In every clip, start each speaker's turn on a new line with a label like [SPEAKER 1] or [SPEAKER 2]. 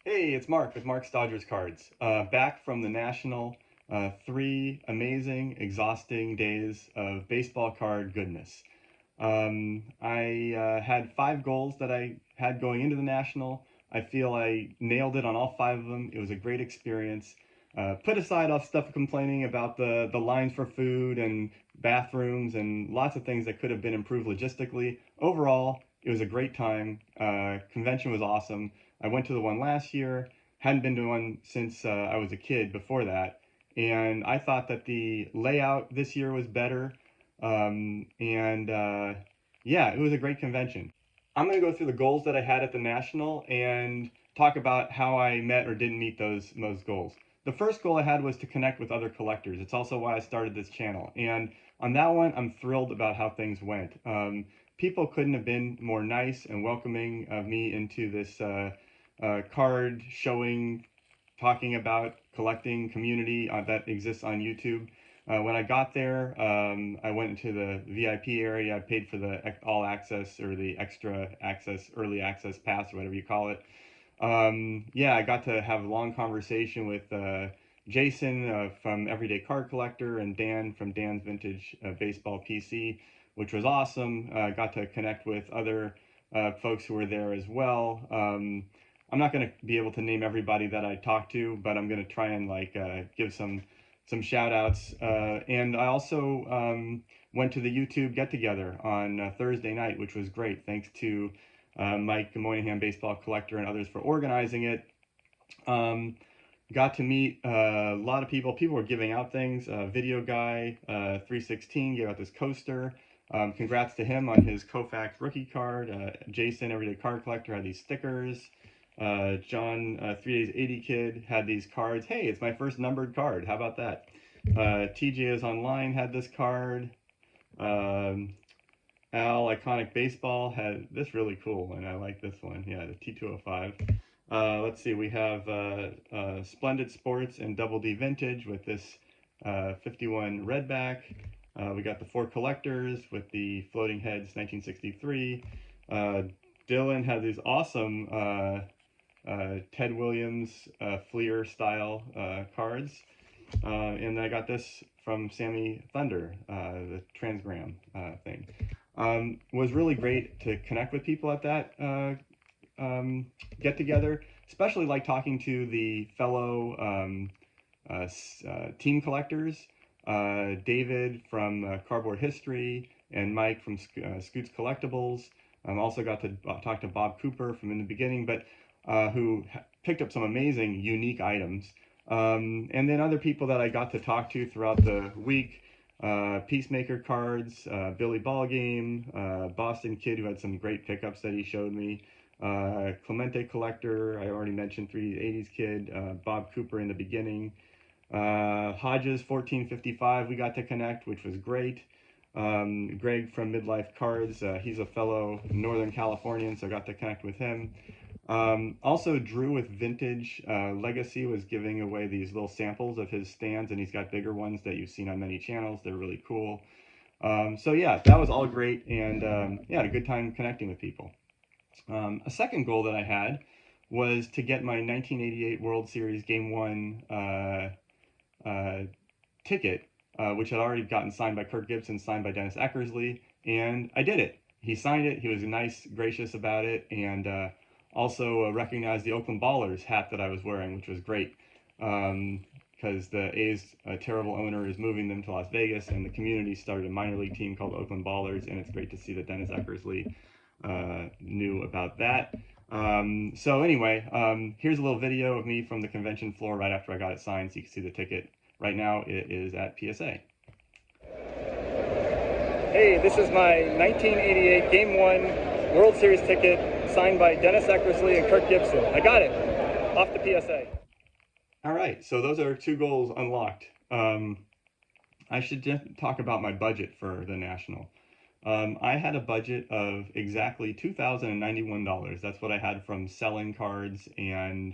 [SPEAKER 1] Hey, it's Mark with Mark's Dodgers Cards. Back from the National. 3 amazing, exhausting days of baseball card goodness. I had 5 goals that I had going into the National. I feel I nailed it on all 5 of them. It was a great experience. Put aside all stuff complaining about the lines for food and bathrooms and lots of things that could have been improved logistically. Overall, it was a great time. Convention was awesome. I went to the one last year, hadn't been to one since I was a kid before that, and I thought that the layout this year was better. And Yeah, it was a great convention. I'm going to go through the goals that I had at the National and talk about how I met or didn't meet those goals. The first goal I had was to connect with other collectors. It's also why I started this channel. And on that one, I'm thrilled about how things went. People couldn't have been more nice and welcoming of me into this card showing, talking about collecting community that exists on YouTube. When I got there, I went into the VIP area. I paid for the all access or the extra access, early access pass, or whatever you call it. Yeah, I got to have a long conversation with Jason from Everyday Card Collector and Dan from Dan's Vintage Baseball PC, which was awesome. Got to connect with other folks who were there as well. I'm not going to be able to name everybody that I talked to, but I'm going to try and give some shout outs. And I also went to the YouTube get together on Thursday night, which was great. Thanks to Mike Moynihan, Baseball Collector, and others for organizing it. Um, Got to meet a lot of people. People were giving out things. Video Guy 316 gave out this coaster. Congrats to him on his Koufax rookie card. Jason, Everyday Card Collector, had these stickers. John, 3 Days 80 Kid, had these cards. Hey, it's my first numbered card. How about that? TJ is Online had this card. Um, Al Iconic Baseball had this really cool one. I like this one. Yeah, the T205. Let's see, we have Splendid Sports and Double D Vintage with this 51 Redback. We got the 4 collectors with the Floating Heads 1963. Dylan had these awesome Ted Williams Fleer style cards. And I got this from Sammy Thunder, the Transgram thing. Was really great to connect with people at that get together, especially like talking to the fellow team collectors, David from Cardboard History and Mike from Scoots Collectibles. Also got to talk to Bob Cooper from In the Beginning, but who picked up some amazing unique items. And then other people that I got to talk to throughout the week. Peacemaker cards, Billy Ballgame, Boston Kid, who had some great pickups that he showed me, Clemente Collector, I already mentioned 380s Kid, Bob Cooper In the Beginning, Hodges 1455 we got to connect, which was great. Greg from Midlife Cards, he's a fellow Northern Californian, so I got to connect with him. Also, Drew with Vintage Legacy was giving away these little samples of his stands, and he's got bigger ones that you've seen on many channels. They're really cool. So yeah, that was all great, and yeah, had a good time connecting with people. A second goal that I had was to get my 1988 World Series Game 1 ticket, which had already gotten signed by Kirk Gibson, signed by Dennis Eckersley, and I did it. He signed it. He was nice, gracious about it, and also recognized the Oakland Ballers hat that I was wearing, which was great. Because the A's terrible owner is moving them to Las Vegas, and the community started a minor league team called the Oakland Ballers, and it's great to see that Dennis Eckersley knew about that. So anyway, here's a little video of me from the convention floor right after I got it signed, so you can see the ticket. Right now, it is at PSA. Hey, this is my 1988 Game 1 World Series ticket signed by Dennis Eckersley and Kirk Gibson. I got it off the PSA. All right, so those are 2 goals unlocked. I should talk about my budget for the National. I had a budget of exactly $2,091. That's what I had from selling cards and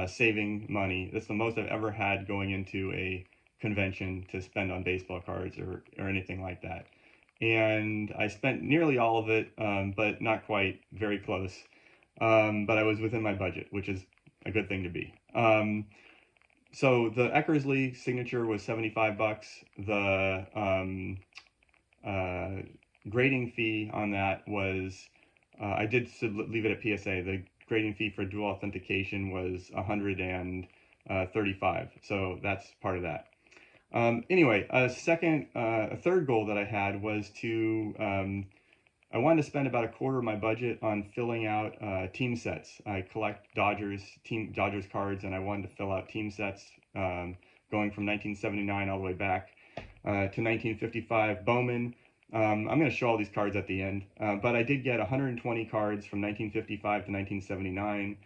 [SPEAKER 1] saving money. That's the most I've ever had going into a convention to spend on baseball cards or anything like that. And I spent nearly all of it, but not quite, very close. But I was within my budget, which is a good thing to be. So the Eckersley signature was $75. The grading fee on that was, I did leave it at PSA. The grading fee for dual authentication was $135. So that's part of that. Anyway, a third goal that I had was to, I wanted to spend about a quarter of my budget on filling out team sets. I collect Dodgers cards, and I wanted to fill out team sets going from 1979 all the way back to 1955 Bowman. I'm going to show all these cards at the end, but I did get 120 cards from 1955 to 1979,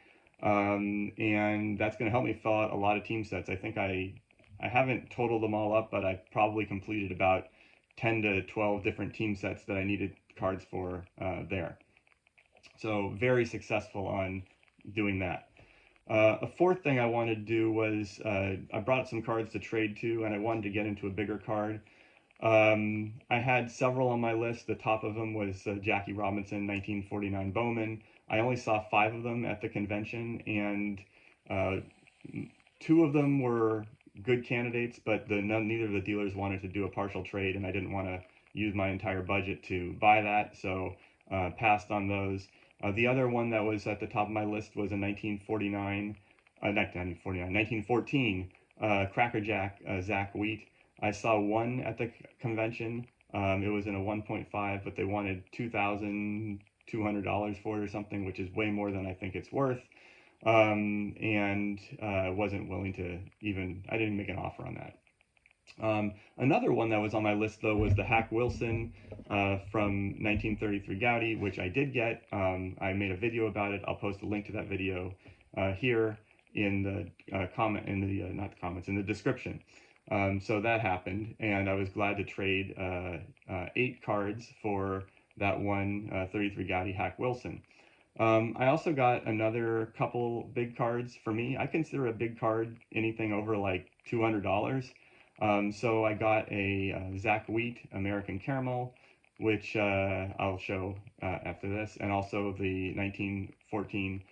[SPEAKER 1] and that's going to help me fill out a lot of team sets. I think I haven't totaled them all up, but I probably completed about 10 to 12 different team sets that I needed cards for there. So very successful on doing that. A fourth thing I wanted to do was I brought some cards to trade to, and I wanted to get into a bigger card. I had several on my list. The top of them was Jackie Robinson 1949 Bowman. I only saw 5 of them at the convention, and 2 of them were good candidates, but neither of the dealers wanted to do a partial trade, and I didn't want to use my entire budget to buy that, so passed on those. The other one that was at the top of my list was a 1914 Cracker Jack Zach Wheat. I saw one at the convention. It was in a 1.5, but they wanted $2,200 for it or something, which is way more than I think it's worth. And wasn't willing to I didn't make an offer on that. Another one that was on my list, though, was the Hack Wilson from 1933 Goudey, which I did get. I made a video about it. I'll post a link to that video here in the in the description. So that happened, and I was glad to trade 8 cards for that one 33 Goudey Hack Wilson. I also got another couple big cards. For me, I consider a big card anything over like $200. So I got a Zach Wheat American Caramel, which I'll show after this, and also the 1914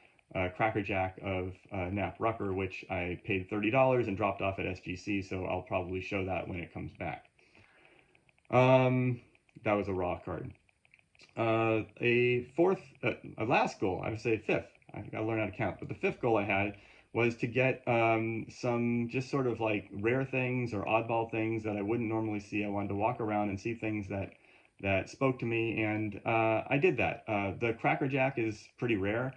[SPEAKER 1] Cracker Jack of Knapp Rucker, which I paid $30 and dropped off at SGC, so I'll probably show that when it comes back. That was a raw card. A last goal, I would say fifth. I gotta learn how to count, but the fifth goal I had was to get some just sort of like rare things or oddball things that I wouldn't normally see. I wanted to walk around and see things that spoke to me, and I did that. The Cracker Jack is pretty rare.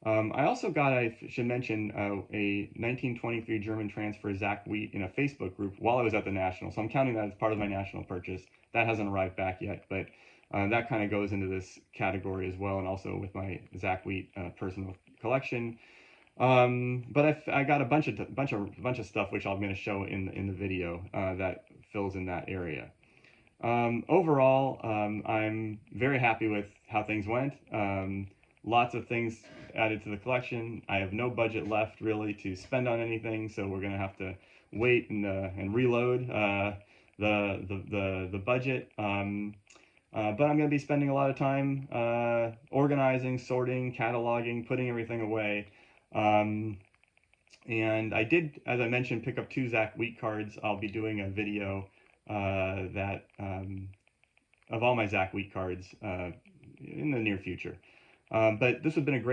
[SPEAKER 1] I also got, I should mention, a 1923 German transfer Zach Wheat in a Facebook group while I was at the National, so I'm counting that as part of my National purchase. That hasn't arrived back yet, but that kind of goes into this category as well, and also with my Zach Wheat personal collection. But I got a bunch of stuff which I'm going to show in the video that fills in that area. Overall, I'm very happy with how things went. Lots of things added to the collection. I have no budget left really to spend on anything, so we're going to have to wait and reload the budget. But I'm going to be spending a lot of time organizing, sorting, cataloging, putting everything away. And I did, as I mentioned, pick up 2 Zach Wheat cards. I'll be doing a video of all my Zach Wheat cards in the near future. But this has been a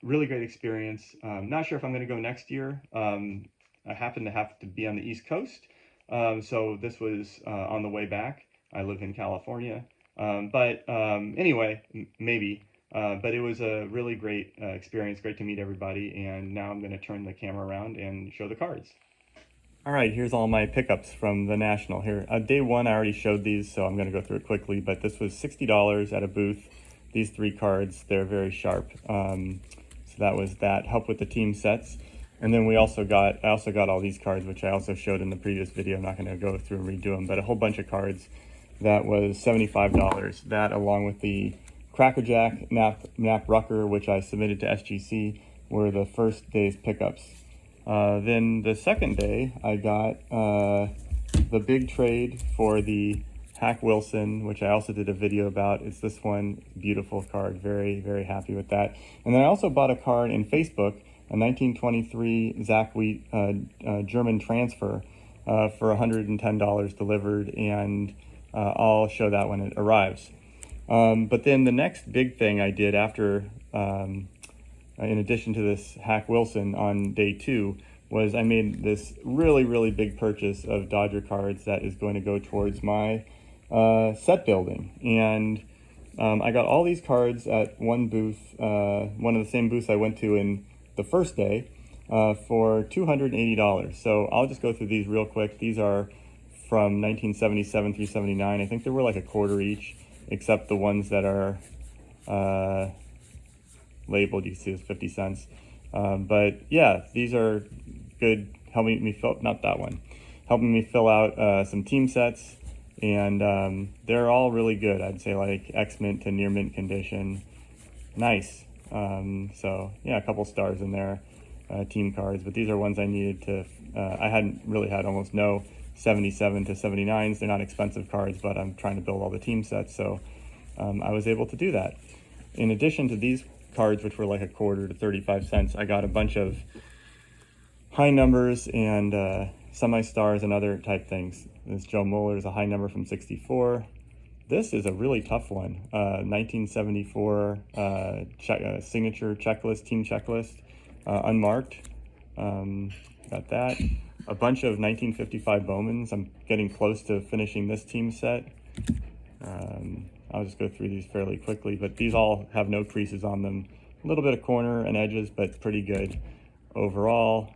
[SPEAKER 1] really great experience. Not sure if I'm going to go next year. I happen to have to be on the East Coast, so this was on the way back. I live in California. But anyway, maybe. But it was a really great experience, great to meet everybody, and now I'm going to turn the camera around and show the cards. All right, here's all my pickups from the National here. Day 1, I already showed these, so I'm going to go through it quickly, but this was $60 at a booth. These 3 cards, they're very sharp. So that was that. Help with the team sets. And then I also got all these cards, which I also showed in the previous video. I'm not going to go through and redo them, but a whole bunch of cards. That was $75. That, along with the Cracker Jack Knapp Rucker, which I submitted to SGC, were the first day's pickups. Then the second day, I got the big trade for the Hack Wilson, which I also did a video about. It's this one, beautiful card, very, very happy with that. And then I also bought a card in Facebook, a 1923 Zach Wheat German transfer for $110 delivered, and I'll show that when it arrives. But then the next big thing I did after, in addition to this Hack Wilson on day 2, was I made this really, really big purchase of Dodger cards that is going to go towards my set building. And I got all these cards at one booth, one of the same booths I went to in the first day, for $280. So I'll just go through these real quick. These are from 1977 through 79. I think they were like a quarter each, except the ones that are labeled, you can see it's 50 cents. But yeah, these are good, helping me fill, not that one, helping me fill out some team sets. And they're all really good. I'd say like ex-mint to near mint condition. Nice. So yeah, a couple stars in there, team cards, but these are ones I needed to, I hadn't really had almost no 77 to 79s. They're not expensive cards, but I'm trying to build all the team sets. So I was able to do that. In addition to these cards, which were like a quarter to 35 cents, I got a bunch of high numbers and semi-stars and other type things. This Joe Mueller is a high number from 64. This is a really tough one. 1974 signature checklist, team checklist, unmarked. Got that. A bunch of 1955 Bowmans. I'm getting close to finishing this team set. I'll just go through these fairly quickly, but these all have no creases on them. A little bit of corner and edges, but pretty good overall.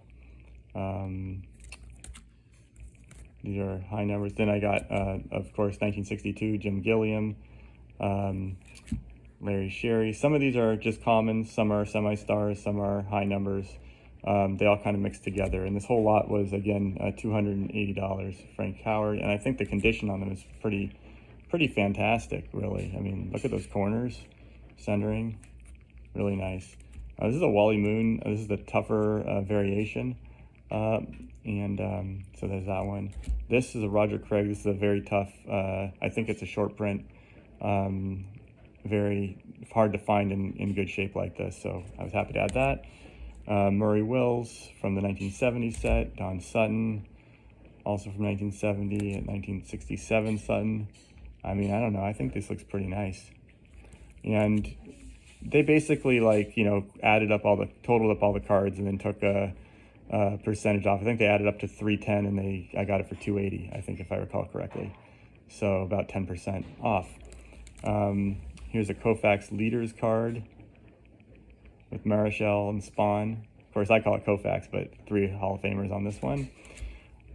[SPEAKER 1] These are high numbers. Then I got, of course, 1962 Jim Gilliam, Larry Sherry. Some of these are just common, some are semi-stars, some are high numbers. They all kind of mixed together. And this whole lot was, again, $280, Frank Howard. And I think the condition on them is pretty fantastic, really. I mean, look at those corners, centering, really nice. This is a Wally Moon. This is the tougher variation. So there's that one. This is a Roger Craig. This is a very tough, I think it's a short print. Very hard to find in good shape like this, so I was happy to add that. Murray Wills from the 1970 set. Don Sutton, also from 1970 and 1967 Sutton. I mean, I don't know, I think this looks pretty nice. And they basically, like, you know, totaled up all the cards and then took a percentage off. I think they added up to 310 and I got it for 280, I think, if I recall correctly. So about 10% off. Here's a Koufax Leaders card with Marichal and Spahn. Of course, I call it Koufax, but 3 Hall of Famers on this one.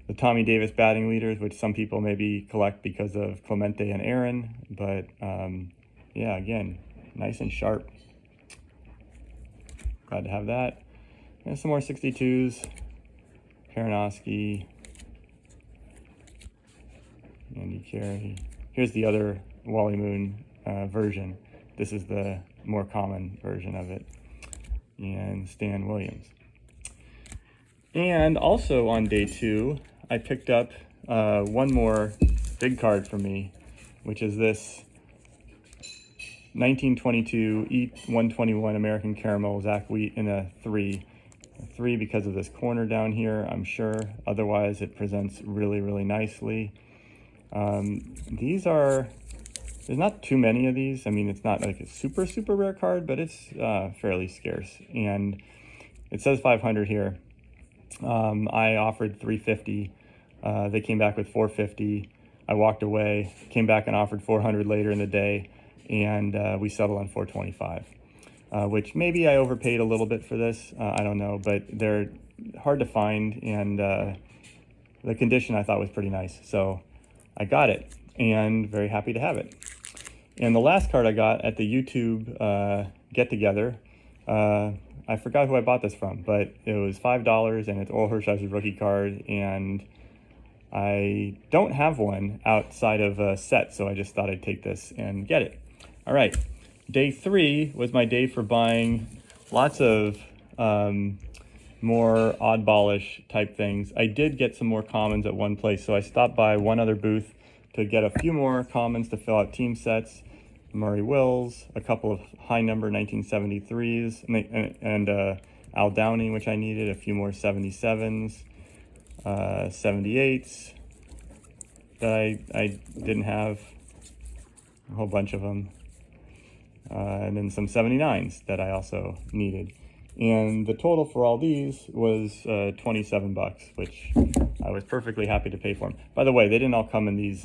[SPEAKER 1] The Tommy Davis batting leaders, which some people maybe collect because of Clemente and Aaron, but yeah, again, nice and sharp. Glad to have that. And some more 62s, Karanowski, Andy Carey. Here's the other Wally Moon version. This is the more common version of it. And Stan Williams. And also on day 2, I picked up one more big card for me, which is this 1922 E121 American Caramel Zach Wheat in a 3. A 3 because of this corner down here, I'm sure. Otherwise, it presents really, really nicely. These are, there's not too many of these. I mean, it's not like a super, super rare card, but it's fairly scarce. And it says 500 here. I offered 350. They came back with 450. I walked away, came back and offered 400 later in the day, and we settled on 425. Which maybe I overpaid a little bit for this, I don't know, but they're hard to find, and the condition I thought was pretty nice. So I got it, and very happy to have it. And the last card I got at the YouTube get-together, I forgot who I bought this from, but it was $5, and it's Orel Hershiser's rookie card, and I don't have one outside of a set, so I just thought I'd take this and get it. All right. Day 3 was my day for buying lots of more oddballish type things. I did get some more commons at one place, so I stopped by one other booth to get a few more commons to fill out team sets. Murray Wills, a couple of high number 1973s, and Al Downing, which I needed, a few more 77s, 78s that I didn't have, a whole bunch of them, and then some 79s that I also needed. And the total for all these was 27 bucks, which I was perfectly happy to pay for them. By the way, they didn't all come in these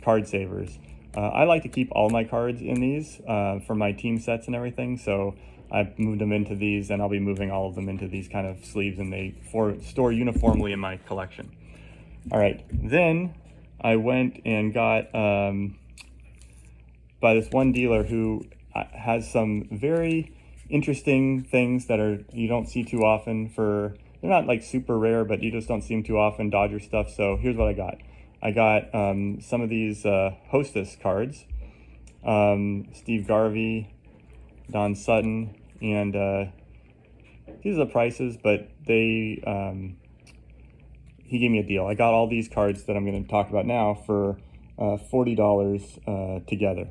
[SPEAKER 1] card savers. I like to keep all my cards in these for my team sets and everything, so I've moved them into these, and I'll be moving all of them into these kind of sleeves, and they store uniformly in my collection. All right, then I went and got by this one dealer who has some very interesting things that you don't see too often. They're not like super rare, but you just don't see them too often, Dodger stuff. So here's what I got. I got some of these Hostess cards, Steve Garvey, Don Sutton, and these are the prices, but he gave me a deal. I got all these cards that I'm going to talk about now for $40 together.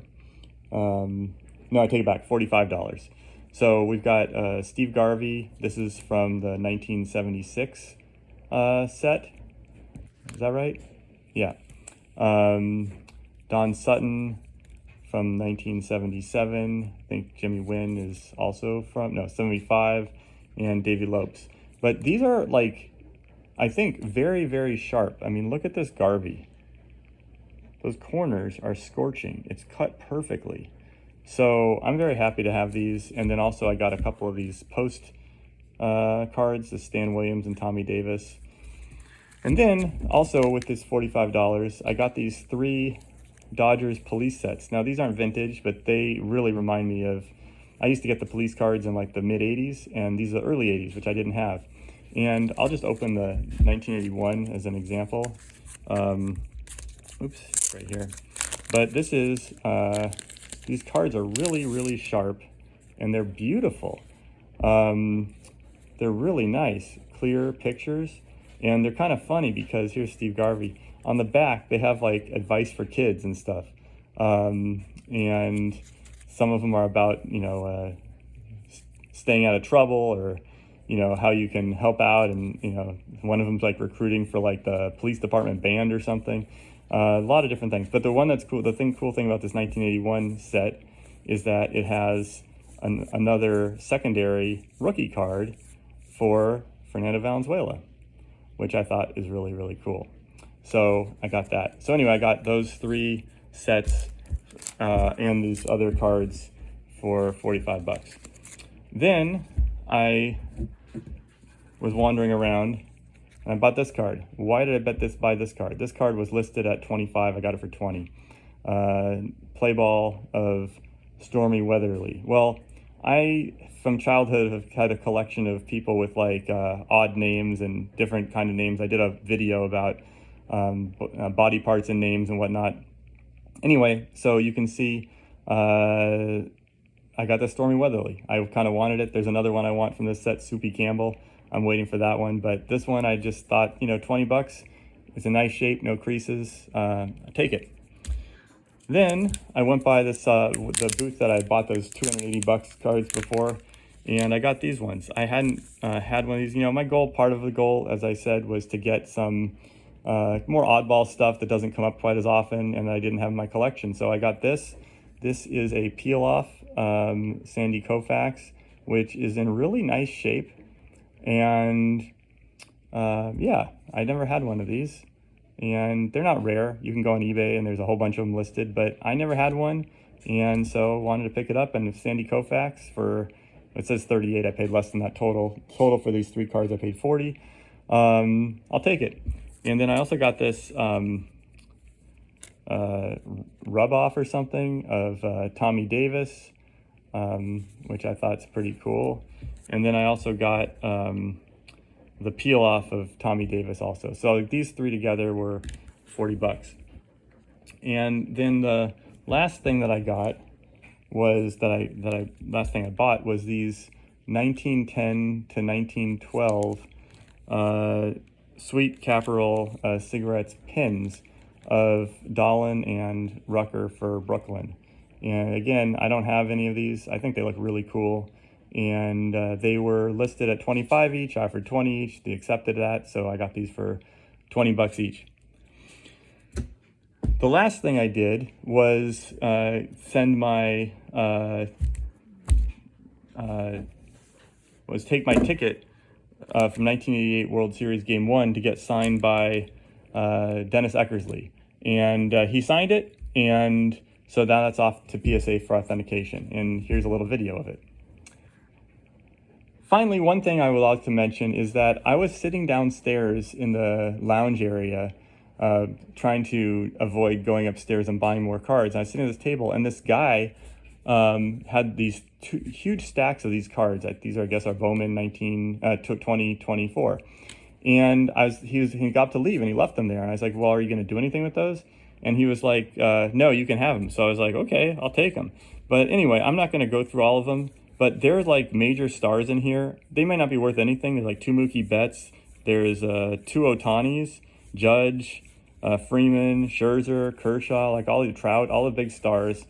[SPEAKER 1] No, I take it back, $45. So we've got Steve Garvey. This is from the 1976 set. Is that right? Yeah. Don Sutton from 1977. I think Jimmy Wynn is also from, 75, and Davy Lopes. But these are like, I think, very, very sharp. I mean, look at this Garvey. Those corners are scorching. It's cut perfectly. So I'm very happy to have these. And then also I got a couple of these post cards, the Stan Williams and Tommy Davis. And then also with this $45, I got these 3 Dodgers police sets. Now these aren't vintage, but they really remind me of, I used to get the police cards in like the mid 80s, and these are the early 80s, which I didn't have. And I'll just open the 1981 as an example. Oops, right here. But this is, these cards are really, really sharp, and they're beautiful. They're really nice, clear pictures, and they're kind of funny because here's Steve Garvey. On the back, they have like advice for kids and stuff. And some of them are about, staying out of trouble, or, how you can help out. And, one of them's like recruiting for like the police department band or something. A lot of different things. But the one that's cool, cool thing about this 1981 set is that it has another secondary rookie card for Fernando Valenzuela, which I thought is really, really cool. So I got that. So anyway, I got those 3 sets and these other cards for 45 bucks. Then I was wandering around and I bought this card. Why did I buy this card? This card was listed at 25. I got it for 20. Play ball of Stormy Weatherly. Well, I, from childhood, have had a collection of people with like odd names and different kind of names. I did a video about body parts and names and whatnot. Anyway, so you can see I got the Stormy Weatherly. I kind of wanted it. There's another one I want from this set, Soupy Campbell. I'm waiting for that one, but this one I just thought, 20 bucks. It's a nice shape, no creases. I take it. Then I went by this the booth that I bought those 280 bucks cards before, and I got these ones. I hadn't had one of these. My part of the goal, as I said, was to get some more oddball stuff that doesn't come up quite as often, and I didn't have in my collection. So I got this. This is a peel-off Sandy Koufax, which is in really nice shape. And yeah, I never had one of these, and they're not rare. You can go on eBay and there's a whole bunch of them listed, but I never had one, and so wanted to pick it up. And Sandy Koufax, for, it says 38, I paid less than that total for these 3 cards. I paid 40. I'll take it. And then I also got this rub off or something of Tommy Davis, which I thought's pretty cool. And then I also got the peel off of Tommy Davis also. So these 3 together were 40 bucks. And then the last thing that I got was last thing I bought was these 1910 to 1912 Sweet Caporal cigarettes pins of Dahlin and Rucker for Brooklyn. And again, I don't have any of these. I think they look really cool. and they were listed at 25 each. I offered 20 each. They accepted that, so I got these for 20 bucks each. The last thing I did was take my ticket from 1988 World Series Game 1 to get signed by Dennis Eckersley. And he signed it, and so now that's off to PSA for authentication. And here's a little video of it. Finally, one thing I would like to mention is that I was sitting downstairs in the lounge area trying to avoid going upstairs and buying more cards. And I was sitting at this table, and this guy had these huge stacks of these cards. These are, I guess, our Bowman 2024. And he got up to leave, and he left them there. And I was like, well, are you going to do anything with those? And he was like, no, you can have them. So I was like, okay, I'll take them. But anyway, I'm not going to go through all of them. But there's like major stars in here. They might not be worth anything. There's like 2 Mookie Betts. There's 2 Ohtanis, Judge, Freeman, Scherzer, Kershaw, like all the Trout, all the big stars.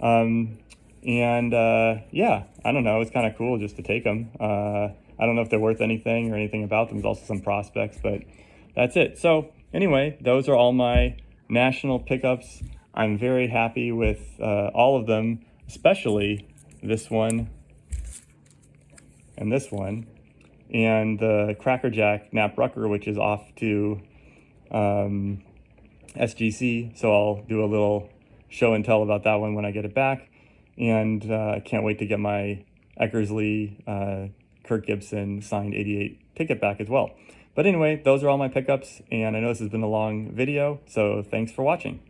[SPEAKER 1] Yeah, I don't know. It's kind of cool just to take them. I don't know if they're worth anything or anything about them. There's also some prospects, but that's it. So anyway, those are all my national pickups. I'm very happy with all of them, especially this one and this one, and the Cracker Jack Nap Rucker, which is off to SGC. So I'll do a little show and tell about that one when I get it back. And I can't wait to get my Eckersley, Kirk Gibson signed 88 ticket back as well. But anyway, those are all my pickups, and I know this has been a long video, so thanks for watching.